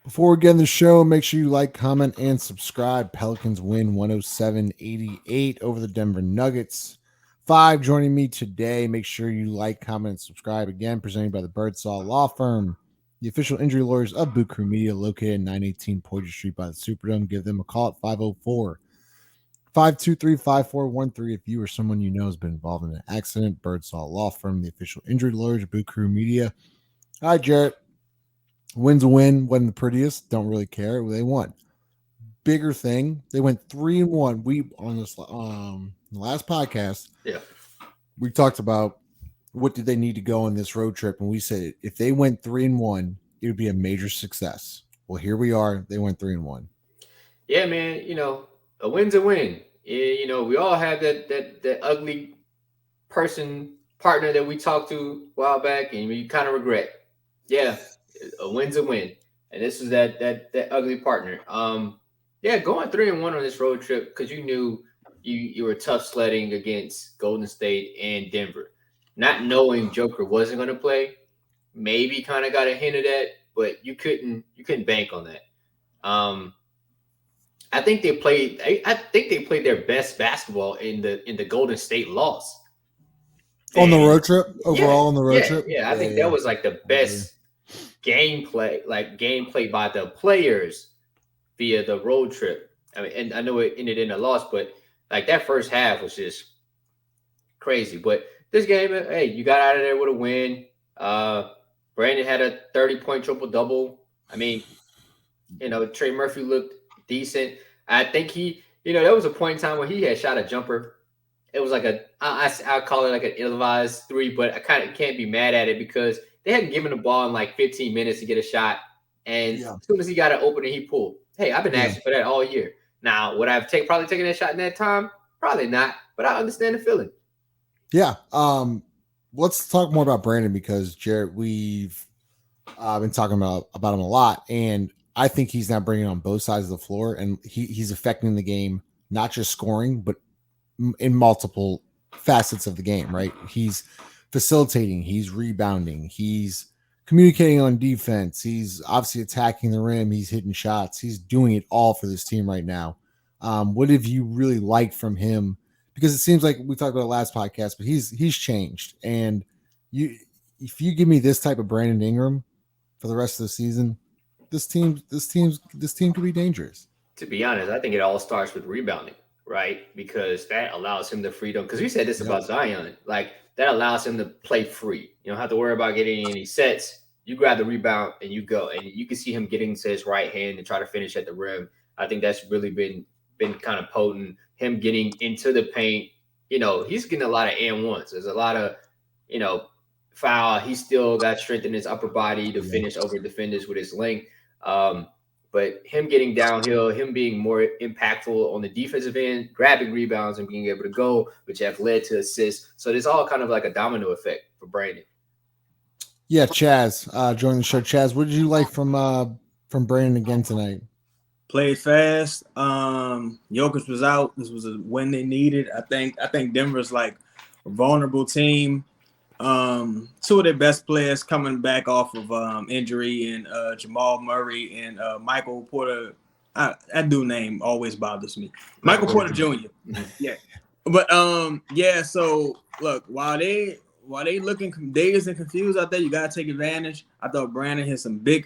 Before we get in the show, make sure you like, comment, and subscribe. Pelicans win 107-88 over the Denver Nuggets. 5 joining me today. Make sure you like, comment, and subscribe. Again, presented by the Birdsall Law Firm, the official injury lawyers of Boot Krewe Media, located at 918 Poydras Street by the Superdome. Give them a call at 504-523-5413 if you or someone you know has been involved in an accident. Birdsall Law Firm, the official injury lawyers of Boot Krewe Media. Hi, Jarrett. Win's a win. Wasn't the prettiest. Don't really care. They won. Bigger thing. They went 3-1. We on this the last podcast. Yeah. We talked about what did they need to go on this road trip, and we said if they went 3-1, it would be a major success. Well, here we are. They went 3-1. Yeah, man. A win's a win. We all have that ugly partner that we talked to a while back, and we kind of regret. Yeah. A win's a win, and this is that ugly partner. Going 3-1 on this road trip because you knew you were tough sledding against Golden State and Denver, not knowing Joker wasn't going to play. Maybe kind of got a hint of that, but you couldn't bank on that. I think they played their best basketball in the Golden State loss On the road trip overall. On the road trip, I think that was like the best gameplay by the players via the road trip. I mean, and I know it ended in a loss, but like that first half was just crazy. But this game, hey, you got out of there with a win. Brandon had a 30-point triple-double. I mean, Trey Murphy looked decent. I think there was a point in time where he had shot a jumper. It was like I'll call it like an ill-advised three, but I kind of can't be mad at it because they hadn't given the ball in like 15 minutes to get a shot. And as soon as he got it open, he pulled. Hey, I've been asking for that all year. Now, would I have probably taken that shot in that time? Probably not, but I understand the feeling. Yeah. Let's talk more about Brandon because, Jarrett, we've been talking about him a lot. And I think he's now bringing on both sides of the floor. And he's affecting the game, not just scoring, but in multiple facets of the game, right? He's facilitating, he's rebounding, he's communicating on defense, he's obviously attacking the rim, he's hitting shots, he's doing it all for this team right now. What have you really liked from him? Because it seems like we talked about it last podcast, but he's changed. And if you give me this type of Brandon Ingram for the rest of the season, this team could be dangerous. To be honest, I think it all starts with rebounding, right? Because that allows him the freedom. Because we said this about Zion, like that allows him to play free. You don't have to worry about getting any sets. You grab the rebound and you go, and you can see him getting to his right hand and try to finish at the rim. I think that's really been kind of potent. Him getting into the paint, he's getting a lot of and ones. There's a lot of, foul. He's still got strength in his upper body to finish over defenders with his length. But him getting downhill, him being more impactful on the defensive end, grabbing rebounds and being able to go, which have led to assists. So there's all kind of like a domino effect for Brandon. Yeah, Chaz, joining the show. Chaz, what did you like from Brandon again tonight? Played fast. Jokic was out. This was a win they needed. I think Denver's like a vulnerable team. Two of their best players coming back off of injury, and Jamal Murray and Michael Porter. That dude name always bothers me. Michael Porter Jr. Yeah, but So look, while they looking dazed and confused out there, you gotta take advantage. I thought Brandon hit some big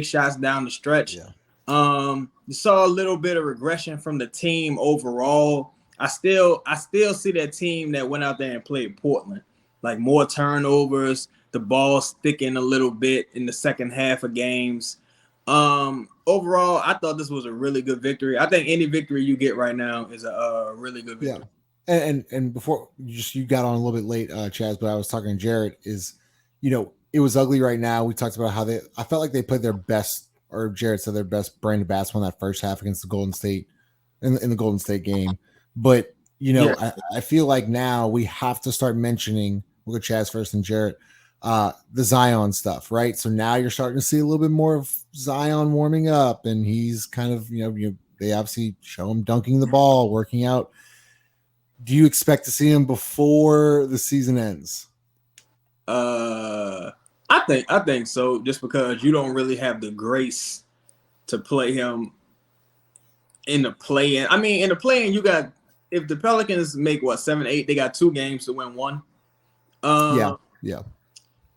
shots down the stretch. Yeah. You saw a little bit of regression from the team overall. I still see that team that went out there and played Portland. Like more turnovers, the ball sticking a little bit in the second half of games. Overall, I thought this was a really good victory. I think any victory you get right now is a really good victory. Yeah. And before you got on a little bit late, Chaz, but I was talking to Jarrett is, it was ugly right now. We talked about how I felt like they played their best, or Jarrett said their best brand of basketball in that first half against the Golden State in the Golden State game. But, I feel like now we have to start mentioning, we'll go Chaz first and Jarrett, the Zion stuff, right? So now you're starting to see a little bit more of Zion warming up, and he's kind of, they obviously show him dunking the ball, working out. Do you expect to see him before the season ends? I I think so. Just because you don't really have the grace to play him in the play-in. I mean, in the play-in, you got if the Pelicans make 7-8, they got 2 games to win 1. Yeah.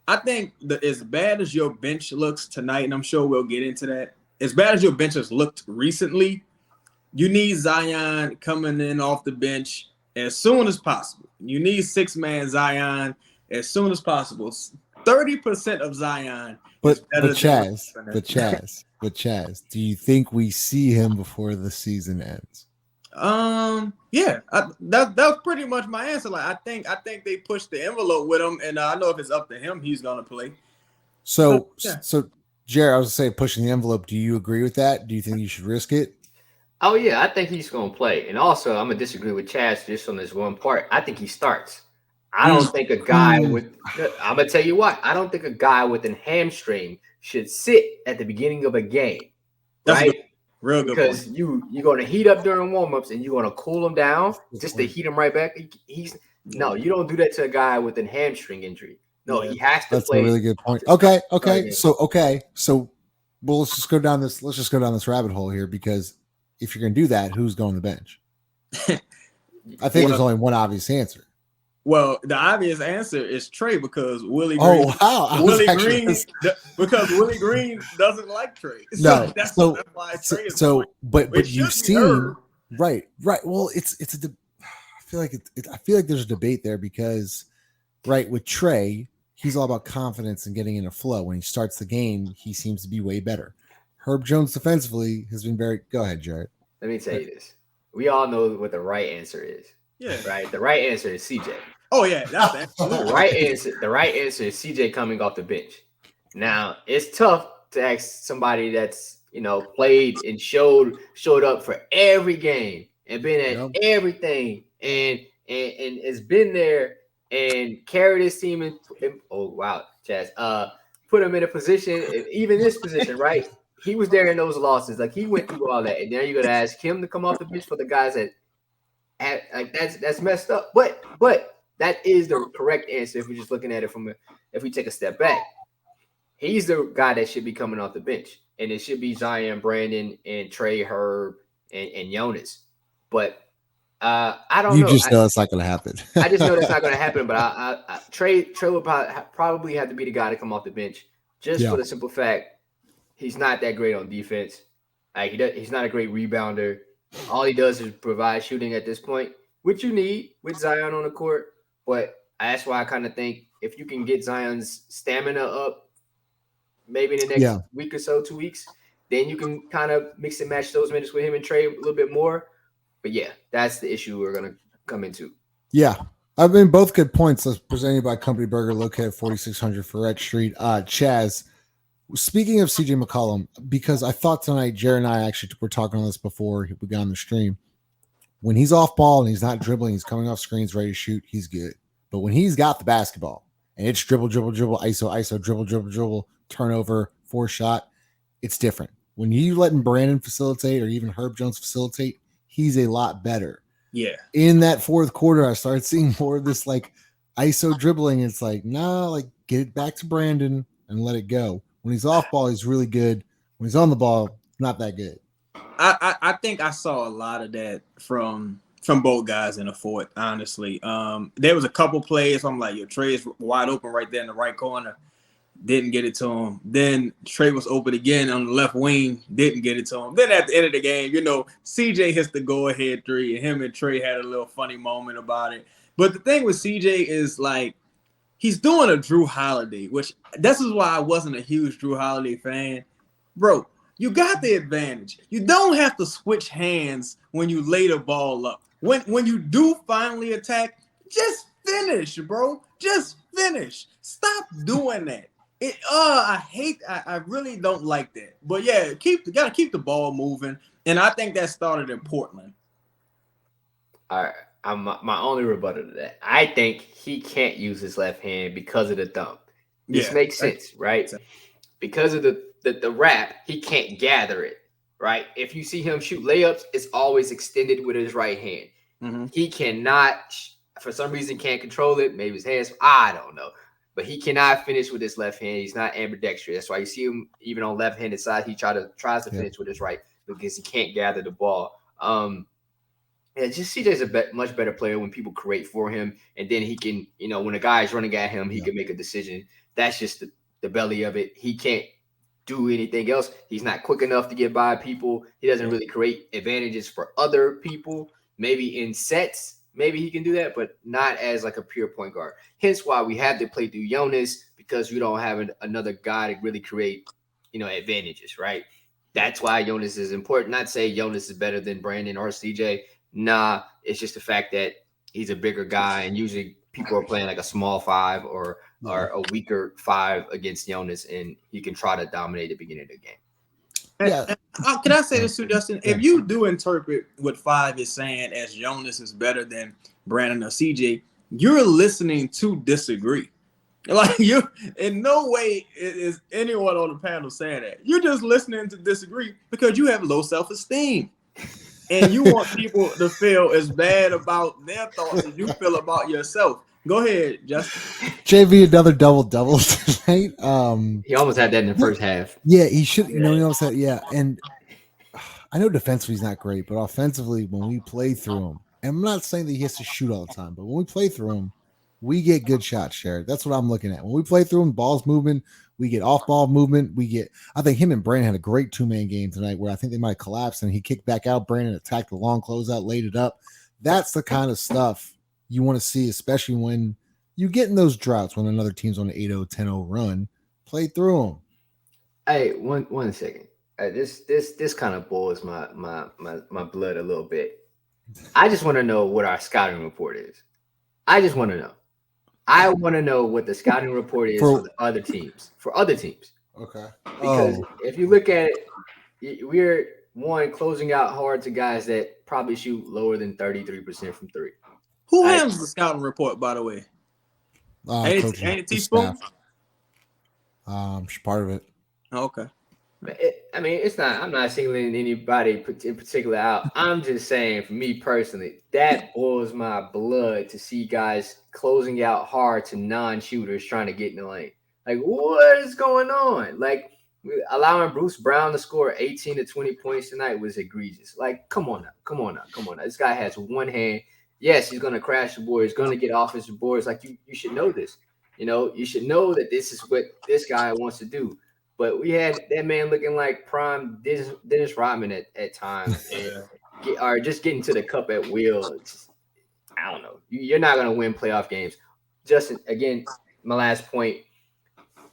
I think that as bad as your bench looks tonight, and I'm sure we'll get into that, as bad as your bench has looked recently, you need Zion coming in off the bench as soon as possible. You need 6-man Zion as soon as possible. 30% of Zion. But Chaz, do you think we see him before the season ends? Yeah, that was pretty much my answer. Like, I think they pushed the envelope with him, and I know if it's up to him, he's gonna play. So Jared, I was saying pushing the envelope. Do you agree with that? Do you think you should risk it? Oh yeah, I think he's gonna play. And also, I'm gonna disagree with Chaz just on this one part. I think he starts. I don't think a guy with. I'm gonna tell you what. I don't think a guy with a hamstring should sit at the beginning of a game, right? Real good. Because you're going to heat up during warm-ups and you're going to cool him down just to heat him right back. No, you don't do that to a guy with a hamstring injury. No, he has to That's play. That's a really good point. Okay. So well, let's just go down this rabbit hole here, because if you're going to do that, who's going to the bench? I think there's only one obvious answer. Well, the obvious answer is Trey, because Willie Green. Oh wow! Because Willie Green doesn't like Trey. So that's why Trey is. But you've seen right. Well, it's a. I feel like there's a debate there, because right with Trey, he's all about confidence and getting in a flow. When he starts the game, he seems to be way better. Herb Jones defensively has been very. Go ahead, Jared. Let me tell you this: we all know what the right answer is. Yeah. Right. The right answer is CJ. Oh yeah, that's the right answer. The right answer is CJ coming off the bench. Now it's tough to ask somebody that's played and showed up for every game and been at everything and has been there and carried his team in. Oh wow, Chaz. Put him in a position, even this position, right? He was there in those losses. Like, he went through all that, and now you're gonna ask him to come off the bench for the guys that that's messed up. But that is the correct answer if we're just looking at it if we take a step back. He's the guy that should be coming off the bench. And it should be Zion, Brandon, and Trey, Herb, and Jonas. But I don't know. You just know it's not going to happen. I just know that's not going to happen. But Trey will probably have to be the guy to come off the bench, just for the simple fact he's not that great on defense. Like, he's not a great rebounder. All he does is provide shooting at this point, which you need with Zion on the court. But that's why I kind of think if you can get Zion's stamina up, maybe in the next week or so, 2 weeks, then you can kind of mix and match those minutes with him and Trey a little bit more. But yeah, that's the issue we're going to come into. Yeah. I mean, both good points. That's presented by Company Burger, located at 4600 Ferret Street. Chaz, speaking of CJ McCollum, because I thought tonight, Jared and I actually were talking on this before we got on the stream. When he's off ball and he's not dribbling, he's coming off screens, ready to shoot, he's good. But when he's got the basketball and it's dribble, ISO, dribble, turnover, 4-shot, it's different. When you letting Brandon facilitate or even Herb Jones facilitate, he's a lot better. Yeah. In that fourth quarter, I started seeing more of this like ISO dribbling. It's like, get it back to Brandon and let it go. When he's off ball, he's really good. When he's on the ball, not that good. I think I saw a lot of that from both guys in the fourth, honestly. There was a couple plays. I'm like, Trey is wide open right there in the right corner. Didn't get it to him. Then Trey was open again on the left wing. Didn't get it to him. Then at the end of the game, CJ hits the go-ahead three, and him and Trey had a little funny moment about it. But the thing with CJ is, like, he's doing a Drew Holiday, which this is why I wasn't a huge Drew Holiday fan. Bro, you got the advantage. You don't have to switch hands when you lay the ball up. When you do finally attack, just finish, bro. Just finish. Stop doing that. I really don't like that. But yeah, gotta keep the ball moving. And I think that started in Portland. All right. My only rebuttal to that, I think he can't use his left hand because of the thumb. This makes sense, right? Because of the wrap, he can't gather it, right? If you see him shoot layups, it's always extended with his right hand. Mm-hmm. He cannot, for some reason, can't control it. Maybe his hands, I don't know. but he cannot finish with his left hand. He's not ambidextrous. That's why you see him even on left-handed side. He tries to finish with his right because he can't gather the ball. Just CJ's a much better player when people create for him, and then he can, when a guy is running at him, he can make a decision. That's just the belly of it. He can't do anything else. He's not quick enough to get by people. He doesn't really create advantages for other people. Maybe in sets, maybe he can do that, but not as like a pure point guard. Hence why we have to play through Jonas, because we don't have another guy to really create, advantages, right? That's why Jonas is important. Not say Jonas is better than Brandon or CJ. Nah, it's just the fact that he's a bigger guy, and usually people are playing like a small 5 or a weaker 5 against Jonas, and he can try to dominate the beginning of the game. Can I say this too, Justin? If you do interpret what 5 is saying as Jonas is better than Brandon or CJ, you're listening to disagree. Like, you, in no way is anyone on the panel saying that. You're just listening to disagree because you have low self-esteem. And you want people to feel as bad about their thoughts as you feel about yourself. Go ahead, Justin. JV, another double tonight. He almost had that in the first half. Yeah, he should. He almost had. Yeah, and I know defensively he's not great, but offensively, when we play through him, and I'm not saying that he has to shoot all the time, but when we play through him, we get good shots, Sherrod. That's what I'm looking at. When we play through him, balls moving, we get off-ball movement. I think him and Brandon had a great two-man game tonight where I think they might have collapsed, and he kicked back out. Brandon attacked the long closeout, laid it up. That's the kind of stuff you want to see, especially when you get in those droughts when another team's on an 8-0, 10-0 run. Play through them. Hey, one second. This kind of boils my blood a little bit. I just want to know what our scouting report is. I just want to know. I want to know what the scouting report is for the other teams. For other teams. Okay. Because if you look at it, we're closing out hard to guys that probably shoot lower than 33% from 3. Who handles the scouting report, by the way? Ain't it Teaspoon? She's part of it. Oh, okay. It's not. I'm not singling anybody in particular out. I'm just saying, for me personally, that boils my blood to see guys closing out hard to non-shooters trying to get in the lane. Like, what is going on? Like, allowing Bruce Brown to score 18 to 20 points tonight was egregious. Like, come on now. This guy has one hand. Yes, he's going to crash the board. He's going to get offensive boards. Like, you should know this. You should know that this is what this guy wants to do. But we had that man looking like prime Dennis Rodman at times, or just getting to the cup at will. I don't know. You're not going to win playoff games. Justin, again, my last point.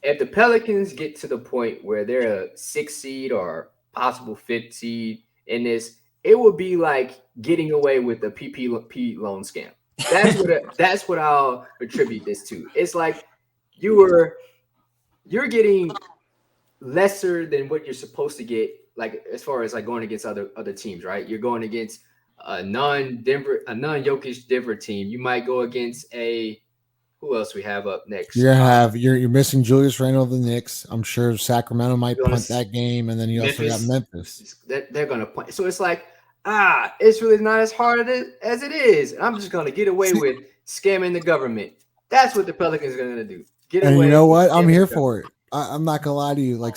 If the Pelicans get to the point where they're a 6th seed or possible 5th seed in this, it would be like getting away with the PPP loan scam. That's what I'll attribute this to. It's like you're getting lesser than what you're supposed to get, like as far as like going against other teams, right? You're going against a non-Jokic Denver team. You might go against who else we have up next? You're missing Julius Randle of the Knicks. I'm sure Sacramento might punt that game, and then you also got Memphis. They're gonna punt. So it's like, it's really not as hard as it is. I'm just gonna get away with scamming the government. That's what the Pelicans are gonna do. Get away. And you know what? I'm here for it. I'm not gonna lie to you. Like,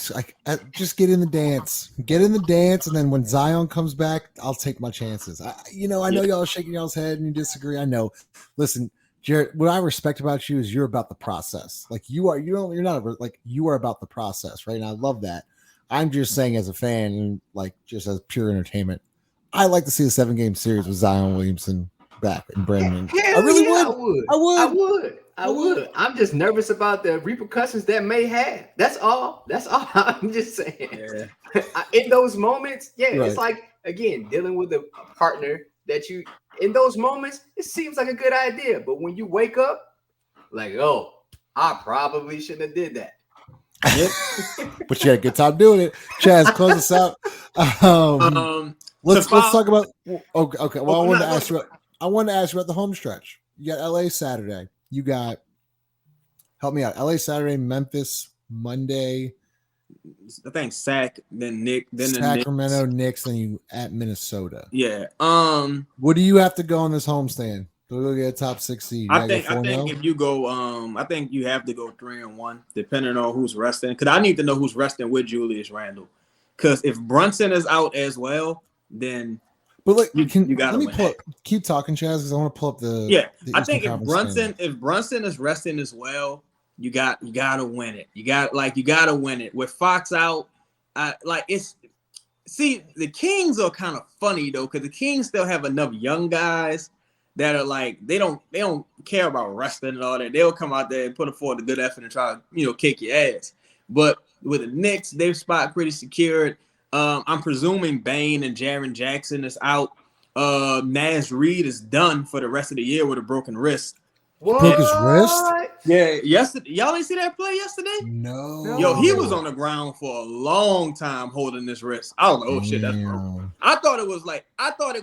just get in the dance. Get in the dance, and then when Zion comes back, I'll take my chances. I know y'all are shaking y'all's head and you disagree. I know. Listen, Jared, what I respect about you is you're about the process. Like you are about the process, right? And I love that. I'm just saying, as a fan and like just as pure entertainment, I like to see a 7-game series with Zion Williamson back and Brandon. I really would. I would. I'm just nervous about the repercussions that may have. That's all. I'm just saying. Yeah. In those moments, right. It's like, again, dealing with a partner that you, in those moments, it seems like a good idea. But when you wake up, like, I probably shouldn't have did that. But you had a good time doing it. Chaz, close us out. Let's talk about. Okay. Well, I wanted to ask you about the home stretch. You got LA Saturday. You got, help me out, LA Saturday, Memphis Monday. I think then Sacramento, Knicks, then you at Minnesota. Yeah. What do you have to go on this homestand? We'll get a top 6 seed. I think if you go, I think you have to go 3-1, depending on who's resting. Because I need to know who's resting with Julius Randle. Because if Brunson is out as well, then you gotta let me keep talking, Chaz, because I want to pull up the the I think if Brunson is resting as well, you gotta win it. You gotta win it. With Fox out, the Kings are kind of funny though, because the Kings still have enough young guys that are like they don't care about resting and all that. They'll come out there and put forth a good effort and try to kick your ass. But with the Knicks, their spot pretty secured. I'm presuming Bane and Jaren Jackson is out. Naz Reid is done for the rest of the year with a broken wrist. What? Broke his wrist? Yeah, yesterday. Y'all didn't see that play yesterday? No. Yo, he was on the ground for a long time holding this wrist. I was like, oh shit, that's broken. I thought it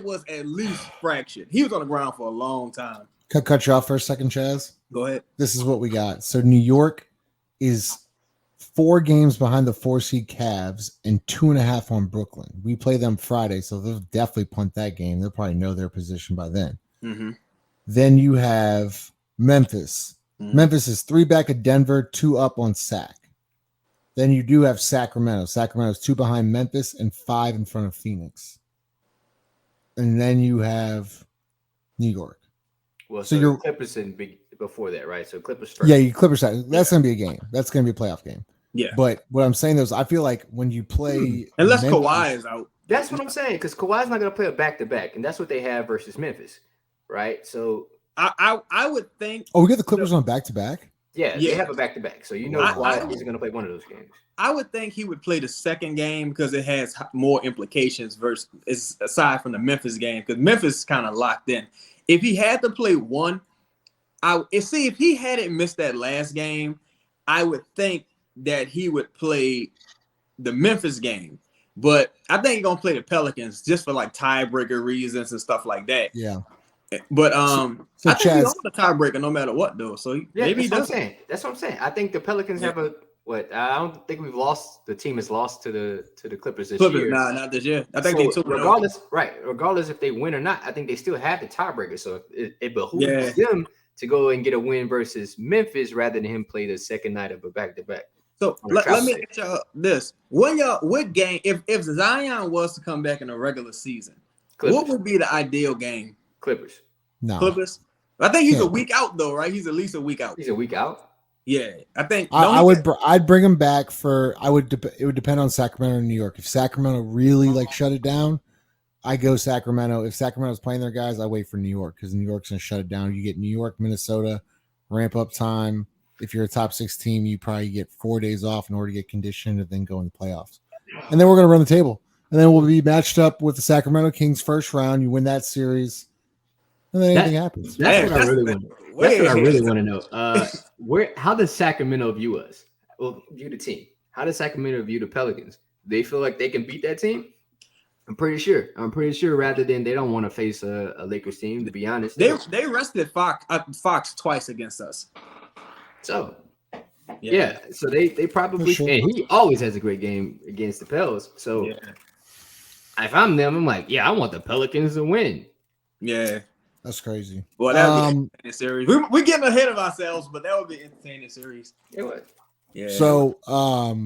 was at least fractured. He was on the ground for a long time. Can I cut you off for a second, Chaz? Go ahead. This is what we got. So New York is 4 games behind the 4 seed Cavs and 2.5 on Brooklyn. We play them Friday, so they'll definitely punt that game. They'll probably know their position by then. Mm-hmm. Then you have Memphis. Mm-hmm. Memphis is 3 back of Denver, 2 up on Sac. Then you do have Sacramento. Sacramento's 2 behind Memphis and 5 in front of Phoenix. And then you have New York. Well, so you're Clippers before that, right? So Clippers first. Yeah, you Clippers. That's going to be a game. That's going to be a playoff game. Yeah. But what I'm saying is, I feel like when you play, unless Kawhi is out, that's what I'm saying. Because Kawhi's not going to play a back-to-back, and that's what they have versus Memphis, right? So I would think. Oh, we get the Clippers on back-to-back. Yeah, they have a back-to-back, so Kawhi is going to play one of those games. I would think he would play the second game because it has more implications versus aside from the Memphis game, because Memphis is kind of locked in. If he had to play one, if he hadn't missed that last game, I would think that he would play the Memphis game. But I think he's gonna play the Pelicans just for like tiebreaker reasons and stuff like that. Yeah. But so I think he's on the tiebreaker no matter what though. So maybe he does. That's what I'm saying. I think the Pelicans have I don't think the team has lost to the Clippers this year. Nah, not this year. I think they took regardless if they win or not, I think they still have the tiebreaker. So it behooves them to go and get a win versus Memphis rather than him play the second night of a back-to-back. So let me ask y'all this: what game if Zion was to come back in a regular season, Clippers. What would be the ideal game? Clippers. No. Clippers. I think he's a week out though, right? He's at least a week out. He's a week out. Yeah, I think I'd bring him back for. It would depend on Sacramento and New York. If Sacramento really shut it down, I go Sacramento. If Sacramento's playing their guys, I wait for New York because New York's gonna shut it down. You get New York, Minnesota, ramp up time. If you're a top 6 team, you probably get 4 days off in order to get conditioned and then go in the playoffs. And then we're gonna run the table, and then we'll be matched up with the Sacramento Kings first round. You win that series, and then anything happens. That's what I really want. That's what I really want to know. How does Sacramento view us? Well, view the team. How does Sacramento view the Pelicans? They feel like they can beat that team? I'm pretty sure rather than they don't want to face a Lakers team, to be honest. They rested Fox twice against us. So yeah. So they probably and he always has a great game against the Pels. So if I'm them, I'm like, I want the Pelicans to win. Yeah. That's crazy. Well, that would be a series. We're getting ahead of ourselves, but that would be an entertaining series. It would. Yeah. So, all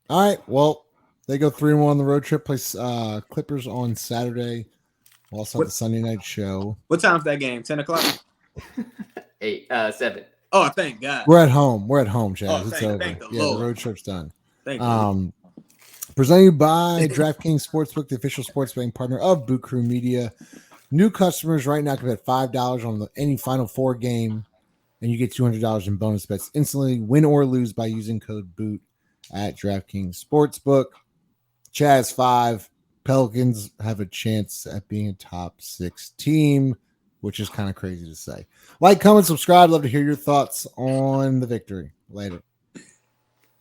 right. Well, they go 3-1 on the road trip. Play Clippers on Saturday. We'll also have the Sunday night show. What time's that game? 10:00? 7. Oh, thank God. We're at home, Chad. Oh, it's over. Thank the Lord. The road trip's done. Thank you. Presented by DraftKings Sportsbook, the official sports betting partner of Boot Krewe Media. New customers right now can bet $5 on any Final Four game, and you get $200 in bonus bets instantly, win or lose, by using code BOOT at DraftKings Sportsbook. Chaz 5. Pelicans have a chance at being a top 6 team, which is kind of crazy to say. Like, comment, subscribe. Love to hear your thoughts on the victory. Later.